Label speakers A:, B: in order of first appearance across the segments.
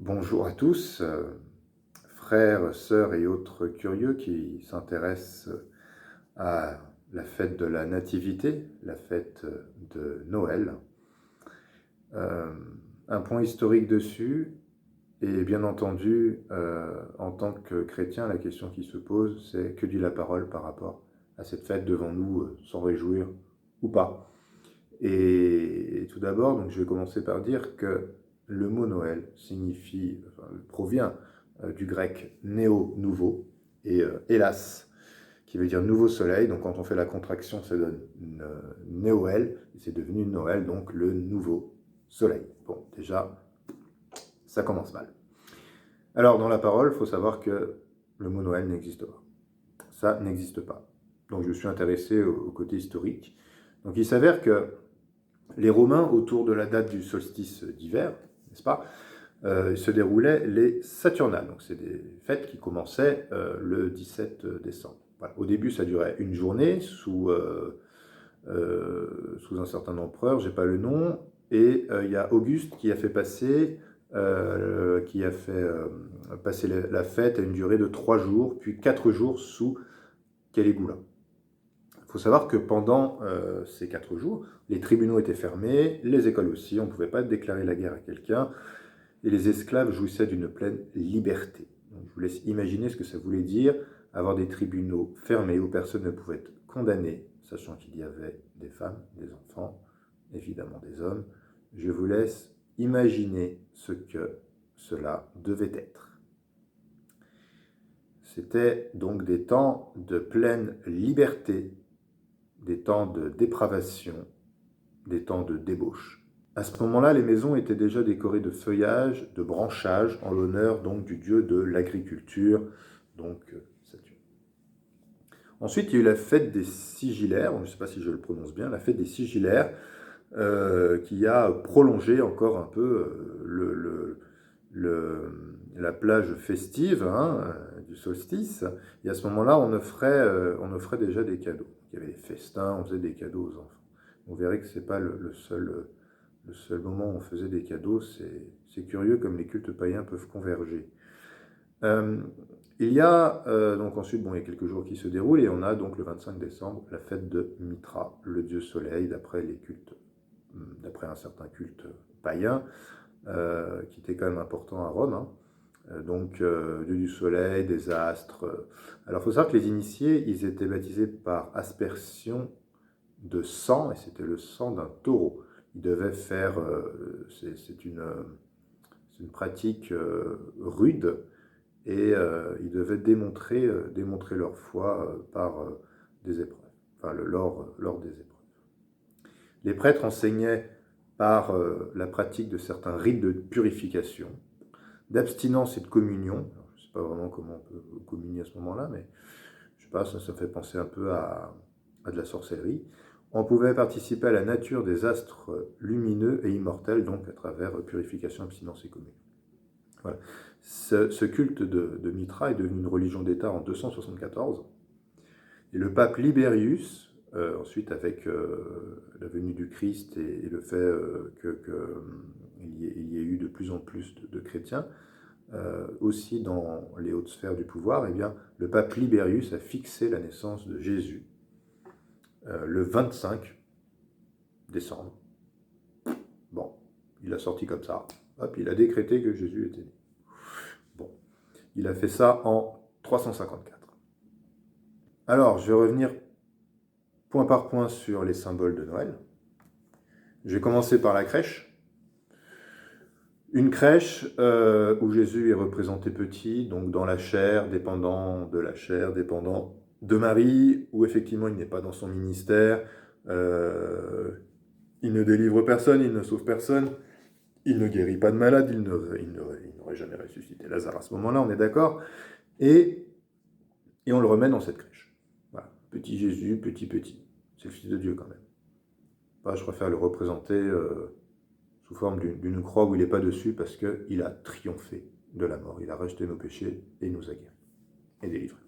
A: Bonjour à tous, frères, sœurs et autres curieux qui s'intéressent à la fête de la Nativité, la fête de Noël. Euh, un point historique dessus, et bien entendu, en tant que chrétien, la question qui se pose, c'est que dit la parole par rapport à cette fête? Devons-nous s'en réjouir ou pas? Et tout d'abord, donc, je vais commencer par dire que le mot Noël provient du grec néo, nouveau, et hélas, qui veut dire nouveau soleil. Donc quand on fait la contraction, ça donne Néoël, et c'est devenu Noël, donc le nouveau soleil. Bon, déjà, ça commence mal. Alors dans la parole, il faut savoir que le mot Noël n'existe pas. Ça n'existe pas. Donc je me suis intéressé au côté historique. Donc il s'avère que les Romains, autour de la date du solstice d'hiver, n'est-ce pas, se déroulaient les Saturnales. Donc c'est des fêtes qui commençaient le 17 décembre. Voilà. Au début, ça durait une journée sous un certain empereur, j'ai pas le nom, et il y a Auguste qui a fait passer la fête à une durée de 3 jours, puis 4 jours sous Caligula. Il faut savoir que pendant ces 4 jours, les tribunaux étaient fermés, les écoles aussi, on ne pouvait pas déclarer la guerre à quelqu'un, et les esclaves jouissaient d'une pleine liberté. Donc, je vous laisse imaginer ce que ça voulait dire, avoir des tribunaux fermés où personne ne pouvait être condamné, sachant qu'il y avait des femmes, des enfants, évidemment des hommes. Je vous laisse imaginer ce que cela devait être. C'était donc des temps de pleine liberté, des temps de dépravation, des temps de débauche. À ce moment-là, les maisons étaient déjà décorées de feuillages, de branchages, en l'honneur donc du dieu de l'agriculture, donc Saturne. Ensuite, il y a eu la fête des sigillaires, je ne sais pas si je le prononce bien, la fête des sigillaires, qui a prolongé encore un peu la plage festive du solstice. Et à ce moment-là, on offrait déjà des cadeaux. Il y avait des festins, on faisait des cadeaux aux enfants. On verrait que ce n'est pas le seul moment où on faisait des cadeaux. C'est curieux comme les cultes païens peuvent converger. Il y a donc ensuite, il y a quelques jours qui se déroulent, et on a donc le 25 décembre la fête de Mitra, le dieu soleil, d'après un certain culte païen, qui était quand même important à Rome. Dieu du soleil, des astres. Alors il faut savoir que les initiés, ils étaient baptisés par aspersion de sang, et c'était le sang d'un taureau. Ils devaient faire, c'est une pratique rude, et ils devaient démontrer leur foi par des épreuves, lors des épreuves. Les prêtres enseignaient par la pratique de certains rites de purification, d'abstinence et de communion. Alors, je ne sais pas vraiment comment on peut communier à ce moment-là, mais je sais pas, ça fait penser un peu à de la sorcellerie. On pouvait participer à la nature des astres lumineux et immortels, donc à travers purification, abstinence et communion. Voilà. Ce culte de Mitra est devenu une religion d'État en 274. Et le pape Libérius, ensuite avec la venue du Christ et le fait qu'il y ait eu de plus en plus de chrétiens, aussi dans les hautes sphères du pouvoir, eh bien, le pape Libérius a fixé la naissance de Jésus le 25 décembre. Bon, il a sorti comme ça. Hop, il a décrété que Jésus était né. Bon, il a fait ça en 354. Alors, je vais revenir point par point sur les symboles de Noël. Je vais commencer par la crèche. Une crèche où Jésus est représenté petit, donc dans la chair, dépendant de la chair, dépendant de Marie, où effectivement il n'est pas dans son ministère, il ne délivre personne, il ne sauve personne, il ne guérit pas de malade, il n'aurait jamais ressuscité Lazare à ce moment-là, on est d'accord, et on le remet dans cette crèche. Voilà. Petit Jésus, petit. C'est le Fils de Dieu quand même. Je préfère le représenter sous forme d'une croix où il n'est pas dessus, parce qu'il a triomphé de la mort. Il a racheté nos péchés et il nous a guéris et délivrés.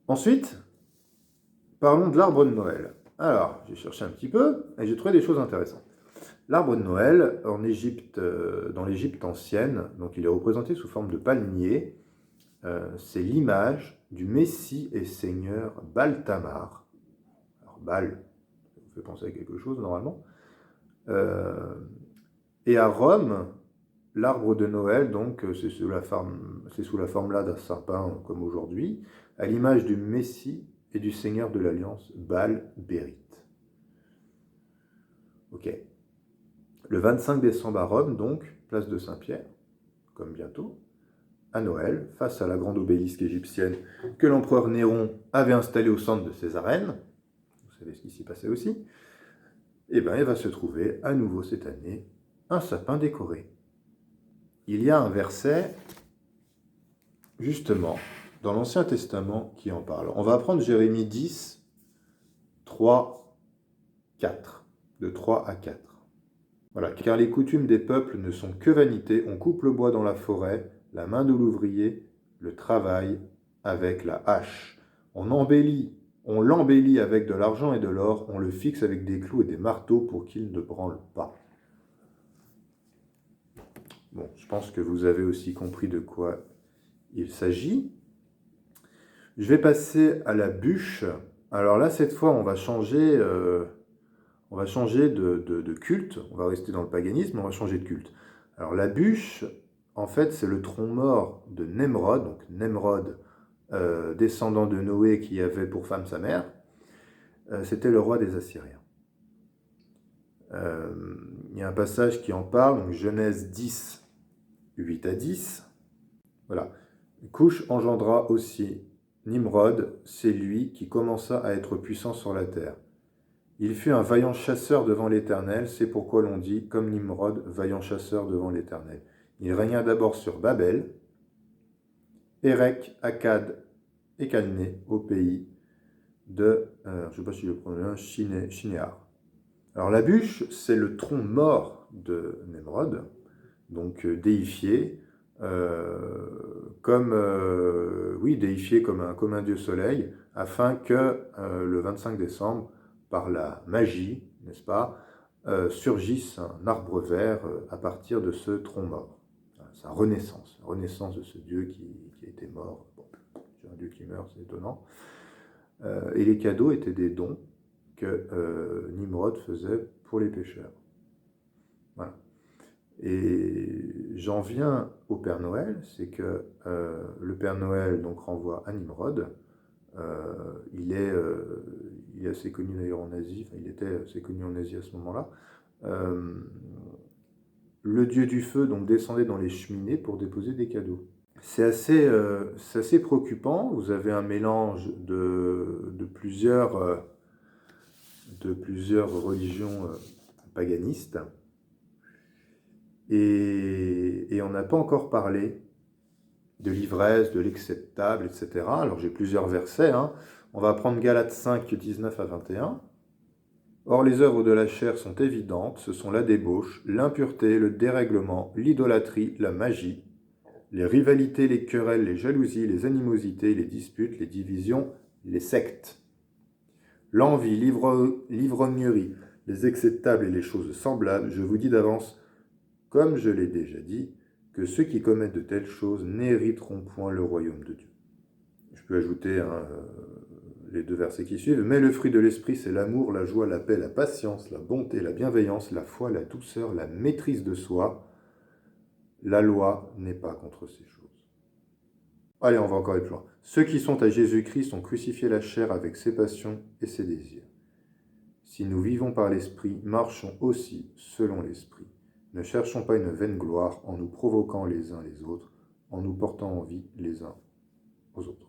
A: Ensuite, parlons de l'arbre de Noël. Alors, j'ai cherché un petit peu et j'ai trouvé des choses intéressantes. L'arbre de Noël, en Égypte, dans l'Égypte ancienne, donc il est représenté sous forme de palmier. C'est l'image du Messie et Seigneur Baltamar. Alors Bal, ça vous fait penser à quelque chose normalement. Et à Rome, l'arbre de Noël, donc, c'est sous la forme là d'un sapin comme aujourd'hui, à l'image du Messie et du Seigneur de l'Alliance, Baal-Bérite. Ok. Le 25 décembre à Rome, donc, place de Saint-Pierre, comme bientôt, à Noël, face à la grande obélisque égyptienne que l'empereur Néron avait installée au centre de ses arènes, vous savez ce qui s'y passait aussi, et bien il va se trouver à nouveau cette année un sapin décoré. Il y a un verset, justement, dans l'Ancien Testament qui en parle. On va apprendre Jérémie 10, 3, 4, de 3 à 4. Voilà, car les coutumes des peuples ne sont que vanité, on coupe le bois dans la forêt, la main de l'ouvrier, le travail avec la hache. On l'embellit avec de l'argent et de l'or, on le fixe avec des clous et des marteaux pour qu'il ne branle pas. Bon, je pense que vous avez aussi compris de quoi il s'agit. Je vais passer à la bûche. Alors là, cette fois, on va changer de culte. On va rester dans le paganisme, mais on va changer de culte. Alors la bûche, en fait, c'est le tronc mort de Nemrod, donc Nemrod, descendant de Noé qui avait pour femme sa mère. C'était le roi des Assyriens. Il y a un passage qui en parle, donc Genèse 10, 8 à 10. Voilà. Couche engendra aussi Nimrod, c'est lui qui commença à être puissant sur la terre. Il fut un vaillant chasseur devant l'Éternel, c'est pourquoi l'on dit, comme Nimrod, vaillant chasseur devant l'Éternel. Il régna d'abord sur Babel, Érec, Akkad et Calné, au pays de, je ne sais pas si je le prononce, Shinéar. Alors la bûche, c'est le tronc mort de Nimrod, donc déifié, déifié comme un dieu soleil, afin que le 25 décembre, par la magie, n'est-ce pas, surgisse un arbre vert à partir de ce tronc mort. Sa renaissance, la renaissance de ce dieu qui était mort. Bon, c'est un dieu qui meurt, c'est étonnant. Et les cadeaux étaient des dons que Nimrod faisait pour les pécheurs. Voilà. Et j'en viens au Père Noël, c'est que le Père Noël donc renvoie à Nimrod. Il est assez connu d'ailleurs en Asie, il était assez connu en Asie à ce moment-là. Le dieu du feu donc descendait dans les cheminées pour déposer des cadeaux. C'est assez préoccupant. Vous avez un mélange de plusieurs religions paganistes. Et on n'a pas encore parlé de l'ivresse, de l'excès de table, etc. Alors j'ai plusieurs versets. On va prendre Galates 5, 19 à 21. Or les œuvres de la chair sont évidentes, ce sont la débauche, l'impureté, le dérèglement, l'idolâtrie, la magie, les rivalités, les querelles, les jalousies, les animosités, les disputes, les divisions, les sectes. L'envie, l'ivrognerie, les excès de table et les choses semblables, je vous dis d'avance, comme je l'ai déjà dit, que ceux qui commettent de telles choses n'hériteront point le royaume de Dieu. Je peux ajouter les deux versets qui suivent. Mais le fruit de l'esprit, c'est l'amour, la joie, la paix, la patience, la bonté, la bienveillance, la foi, la douceur, la maîtrise de soi. La loi n'est pas contre ces choses. Allez, on va encore aller plus loin. Ceux qui sont à Jésus-Christ ont crucifié la chair avec ses passions et ses désirs. Si nous vivons par l'esprit, marchons aussi selon l'esprit. Ne cherchons pas une vaine gloire en nous provoquant les uns les autres, en nous portant envie les uns aux autres.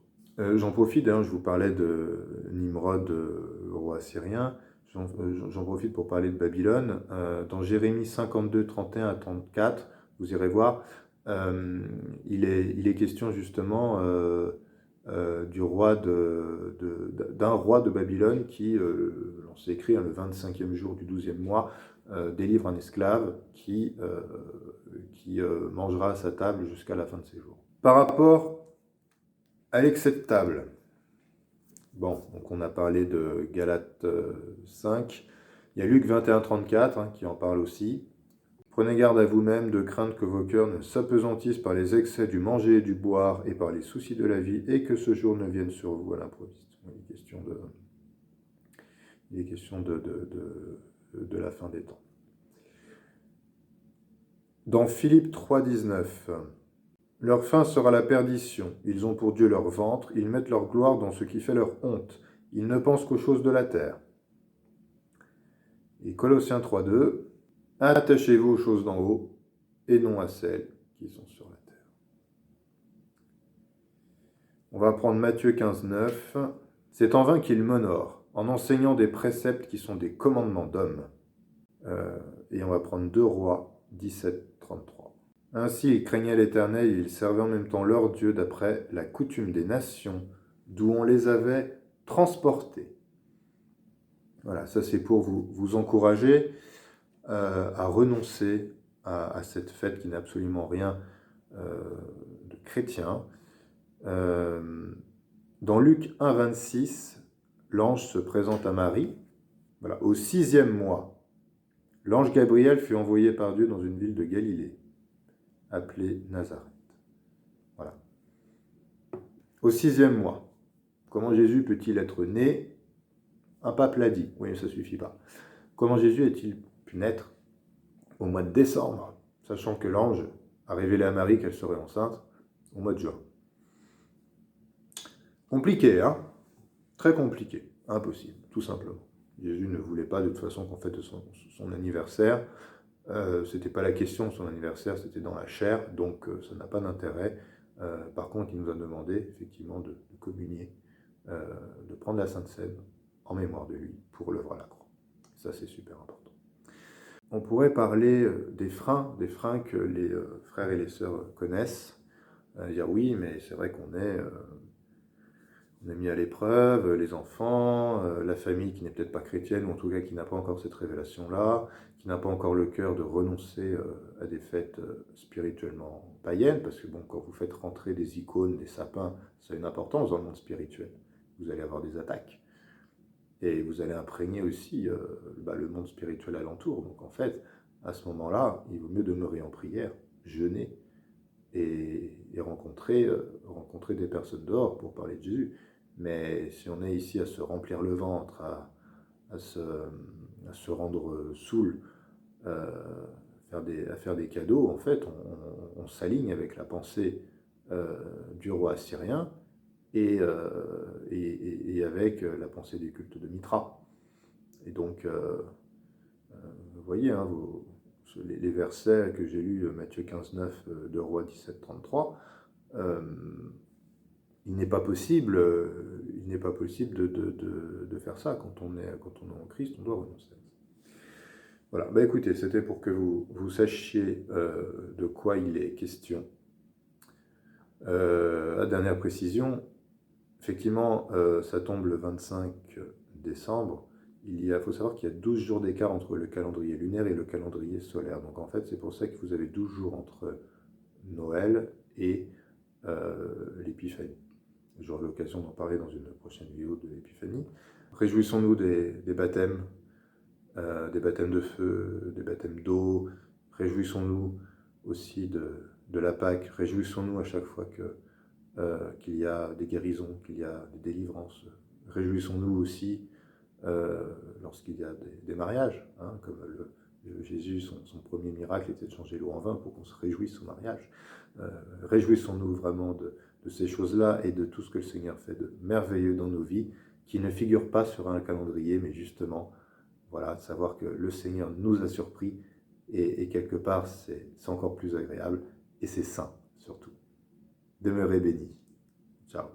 A: J'en profite, je vous parlais de Nimrod, roi assyrien, j'en profite pour parler de Babylone. Dans Jérémie 52, 31 à 34, vous irez voir, il est question justement d'un roi de Babylone qui, on s'est écrit le 25e jour du 12e mois, délivre un esclave qui mangera à sa table jusqu'à la fin de ses jours. Par rapport à l'excès de table, bon, donc on a parlé de Galates 5, Il y a Luc 21-34 qui en parle aussi. Prenez garde à vous-même de crainte que vos cœurs ne s'apesantissent par les excès du manger et du boire et par les soucis de la vie et que ce jour ne vienne sur vous à l'improviste. Il est question de la fin des temps. Dans Philippe 3,19, leur fin sera la perdition. Ils ont pour Dieu leur ventre, ils mettent leur gloire dans ce qui fait leur honte. Ils ne pensent qu'aux choses de la terre. Et Colossiens 3,2, attachez-vous aux choses d'en haut et non à celles qui sont sur la terre. On va prendre Matthieu 15,9. C'est en vain qu'ils m'honorent, en enseignant des préceptes qui sont des commandements d'hommes. Et on va prendre 2 Rois 17,33. Ainsi, ils craignaient l'Éternel et ils servaient en même temps leur Dieu d'après la coutume des nations d'où on les avait transportés. Voilà, ça c'est pour vous encourager à renoncer à cette fête qui n'a absolument rien de chrétien. Dans Luc 1,26, l'ange se présente à Marie. Voilà, au 6e mois, l'ange Gabriel fut envoyé par Dieu dans une ville de Galilée, appelée Nazareth. Voilà. Au 6e mois, comment Jésus peut-il être né? Un pape l'a dit, oui, ça ne suffit pas. Comment Jésus a-t-il pu naître au mois de décembre, sachant que l'ange a révélé à Marie qu'elle serait enceinte au mois de juin? Compliqué, hein? Très compliqué, impossible, tout simplement. Jésus ne voulait pas de toute façon qu'on fête son anniversaire. C'était pas la question de son anniversaire, c'était dans la chair, donc ça n'a pas d'intérêt. Par contre, il nous a demandé effectivement de communier, de prendre la Sainte Seine en mémoire de lui pour l'œuvre à la croix. Ça, c'est super important. On pourrait parler des freins que les frères et les sœurs connaissent. Dire oui, mais c'est vrai qu'on est mis à l'épreuve, les enfants, la famille qui n'est peut-être pas chrétienne, ou en tout cas qui n'a pas encore cette révélation-là, qui n'a pas encore le cœur de renoncer à des fêtes spirituellement païennes, parce que bon, quand vous faites rentrer des icônes, des sapins, ça a une importance dans le monde spirituel. Vous allez avoir des attaques. Et vous allez imprégner aussi le monde spirituel alentour. Donc en fait, à ce moment-là, il vaut mieux demeurer en prière, jeûner, et rencontrer des personnes dehors pour parler de Jésus. Mais si on est ici à se remplir le ventre, à se rendre saoul, à faire des cadeaux, en fait, on s'aligne avec la pensée du roi assyrien et avec la pensée du culte de Mitra. Et donc, vous voyez, les versets que j'ai lus, Matthieu 15,9, 2 Rois 17,33, il n'est pas possible de faire ça. Quand on est en Christ, on doit renoncer. Voilà, écoutez, c'était pour que vous sachiez de quoi il est question. La dernière précision, effectivement, ça tombe le 25 décembre. Il faut savoir qu'il y a 12 jours d'écart entre le calendrier lunaire et le calendrier solaire. Donc en fait, c'est pour ça que vous avez 12 jours entre Noël et l'Épiphanie. J'aurai l'occasion d'en parler dans une prochaine vidéo de l'Épiphanie. Réjouissons-nous des baptêmes, des baptêmes de feu, des baptêmes d'eau. Réjouissons-nous aussi de la Pâque. Réjouissons-nous à chaque fois qu'il y a des guérisons, qu'il y a des délivrances. Réjouissons-nous aussi lorsqu'il y a des mariages, comme Jésus, son premier miracle était de changer l'eau en vin pour qu'on se réjouisse au mariage. Réjouissons-nous vraiment de ces choses-là et de tout ce que le Seigneur fait de merveilleux dans nos vies, qui ne figure pas sur un calendrier, mais justement, voilà, de savoir que le Seigneur nous a surpris et quelque part, c'est encore plus agréable et c'est sain surtout. Demeurez bénis. Ciao.